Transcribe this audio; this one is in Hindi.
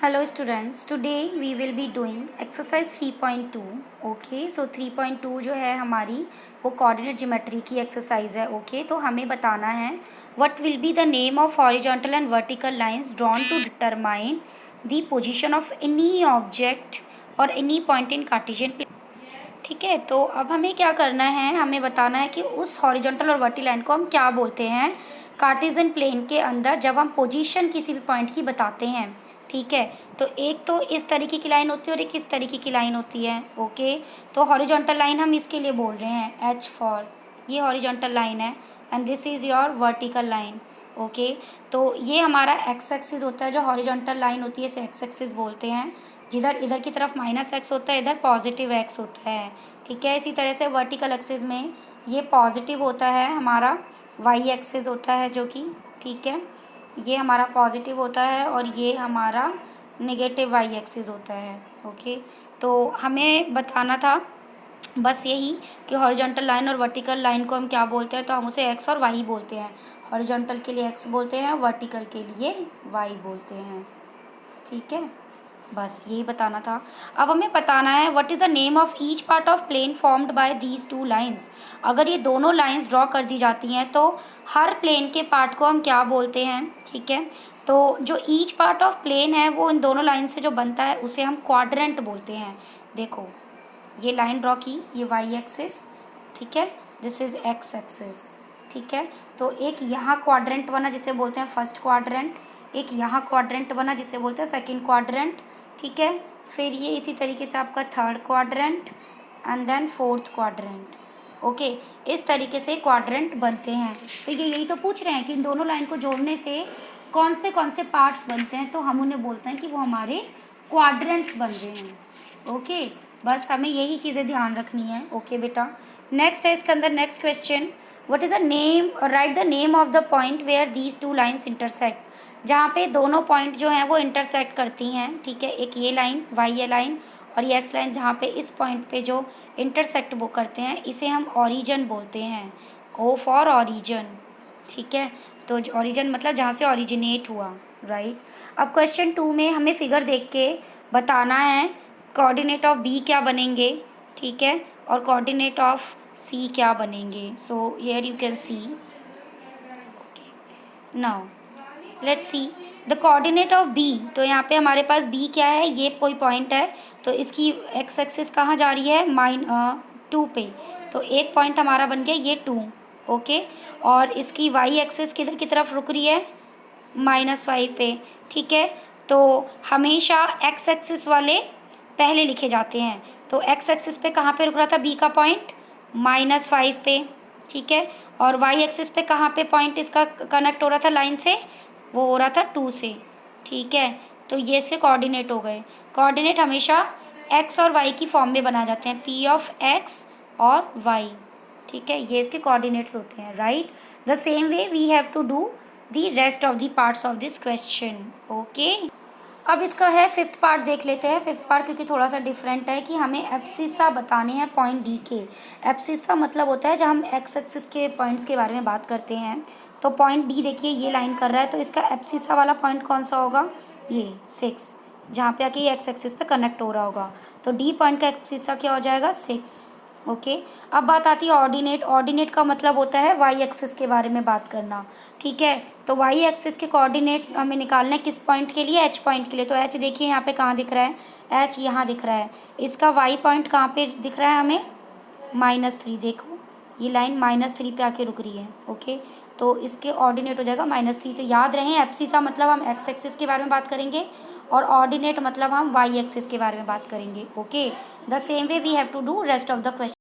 Hello students, today we will be doing exercise 3.2. Okay, so 3.2 जो है हमारी वो कोऑर्डिनेट ज्योमेट्री की एक्सरसाइज है. ओके, तो हमें बताना है what will be the name of horizontal and vertical lines drawn to determine the position of any object और any point in Cartesian plane. ठीक है, तो अब हमें क्या करना है, हमें बताना है कि उस हॉरिजॉन्टल और वर्टिकल लाइन को हम क्या बोलते हैं कार्टेशियन प्लेन के अंदर जब हम पोजीशन किसी भी पॉइंट की बताते हैं. ठीक है, तो एक तो इस तरीके की लाइन होती है और एक इस तरीके की लाइन होती है. ओके, तो हॉरिजॉन्टल लाइन हम इसके लिए बोल रहे हैं एच फॉर, ये हॉरिजॉन्टल लाइन है and this is your vertical line. Okay, तो ये हमारा एक्स एक्सिस होता है, जो हॉरिजॉन्टल लाइन होती है इसे एक्स एक्सिस बोलते हैं. जिधर इधर की तरफ -x होता है, इधर पॉजिटिव x होता है. ठीक है, इसी तरह से वर्टिकल एक्सिस में ये पॉजिटिव होता है, हमारा y एक्सिस होता है जो कि, ठीक है, ये हमारा पॉजिटिव होता है और ये हमारा नेगेटिव y एक्सिस होता है. ओके, तो हमें बताना था बस यही कि हॉरिजॉन्टल लाइन और वर्टिकल लाइन को हम क्या बोलते हैं, तो हम उसे x और y बोलते हैं. हॉरिजॉन्टल के लिए x बोलते हैं, वर्टिकल के लिए y बोलते हैं. ठीक है, बस यही बताना था. अब हमें बताना है what is the name of each part of plane formed by these two lines. अगर ये दोनों लाइंस ड्रॉ कर दी जाती हैं तो हर प्लेन के पार्ट को हम क्या बोलते हैं. ठीक है, तो जो ईच पार्ट ऑफ प्लेन है वो इन दोनों लाइन से जो बनता है उसे हम क्वाड्रेंट बोलते हैं. देखो, ये लाइन ड्रॉ की, ये वाई एक्सिस, ठीक है, दिस इज़ एक्स एक्सिस. ठीक है, तो एक यहाँ क्वाड्रेंट बना जिसे बोलते हैं फर्स्ट क्वाड्रेंट, एक यहाँ क्वाड्रेंट बना जिसे बोलते हैं सेकंड क्वाड्रेंट. ठीक है, फिर ये इसी तरीके से आपका third quadrant and then fourth quadrant. Okay, इस तरीके से क्वाड्रेंट बनते हैं. तो ये यही तो पूछ रहे हैं कि इन दोनों लाइन को जोड़ने से कौन से पार्ट्स बनते हैं, तो हम उन्हें बोलते हैं कि वो हमारे क्वाड्रेंट्स बन रहे हैं. ओके, बस हमें यही चीज़ें ध्यान रखनी है. ओके बेटा, नेक्स्ट है इसके अंदर next question, what is the name, right the name of the point where these two lines intersect. जहाँ पे दोनों पॉइंट जो हैं वो इंटरसेक्ट करती हैं. ठीक है, एक ये लाइन y लाइन और ये x लाइन, जहाँ पे इस पॉइंट पे जो इंटरसेक्ट वो करते हैं इसे हम ऑरिजन बोलते हैं. O for origin. ठीक है, तो ऑरिजन मतलब जहाँ से ऑरिजिनेट हुआ. राइट, अब क्वेश्चन 2 में हमें फिगर देख के बताना है कोऑर्डिनेट ऑफ B क्या बनेंगे. ठीक है, और कोऑर्डिनेट ऑफ C क्या बनेंगे. So here you can see. Now let's see the coordinate of B. तो यहाँ पे हमारे पास B क्या है, ये कोई पॉइंट है, तो इसकी एक्स एक्सिस कहाँ जा रही है, 2 पे. तो एक पॉइंट हमारा बन गया ये 2. ओके, और इसकी y एक्सिस किधर की तरफ रुक रही है, -5 पे. ठीक है, तो हमेशा एक्स एक्सिस वाले पहले लिखे जाते हैं. तो एक्स एक्सिस पे कहाँ पे रुक रहा था B का पॉइंट, -5 पे. ठीक है, और y एक्सिस पे कहाँ पे पॉइंट इसका कनेक्ट हो रहा था लाइन से, वो हो रहा था 2 से. ठीक है, तो ये इसके कोऑर्डिनेट हो गए. कोऑर्डिनेट हमेशा x और y की फॉर्म में बनाए जाते हैं, p ऑफ x और y. ठीक है, ये इसके कोऑर्डिनेट्स होते हैं. Right, the same way we have to do the rest of the parts of this question. Okay, अब इसका है फिफ्थ पार्ट देख लेते हैं. फिफ्थ पार्ट क्योंकि थोड़ा सा डिफरेंट है कि हमें एब्सिसा बताने हैं पॉइंट डी के. एब्सिसा मतलब होता है जब हम एक्स एक्सिस के पॉइंट्स के बारे में बात करते हैं. तो पॉइंट डी देखिए ये लाइन कर रहा है, तो इसका एब्सिसा वाला पॉइंट कौन सा होगा, ये 6, जहाँ पे आके ये एक्स एक्सिस पे कनेक्ट हो रहा होगा. तो डी पॉइंट का एब्सिसा क्या हो जाएगा, 6. ओके, अब बात आती है ऑर्डिनेट. ऑर्डिनेट का मतलब होता है वाई एक्सिस के बारे में बात करना. ठीक है, तो वाई एक्सिस के कोऑर्डिनेट हमें निकालना है किस पॉइंट के लिए, एच पॉइंट के लिए. तो एच देखिए यहाँ पे कहाँ दिख रहा है, एच यहाँ दिख रहा है. इसका वाई पॉइंट कहाँ पे दिख रहा है हमें, -3. देखो ये लाइन -3 पे आके रुक रही है. ओके, तो इसके ऑर्डिनेट हो जाएगा -3. तो याद रहे एब्सिसा मतलब हम एक्स एक्सिस के बारे में बात करेंगे और ऑर्डिनेट मतलब हम वाई एक्सिस के बारे में बात करेंगे. Okay, the same way we have to do rest of the question.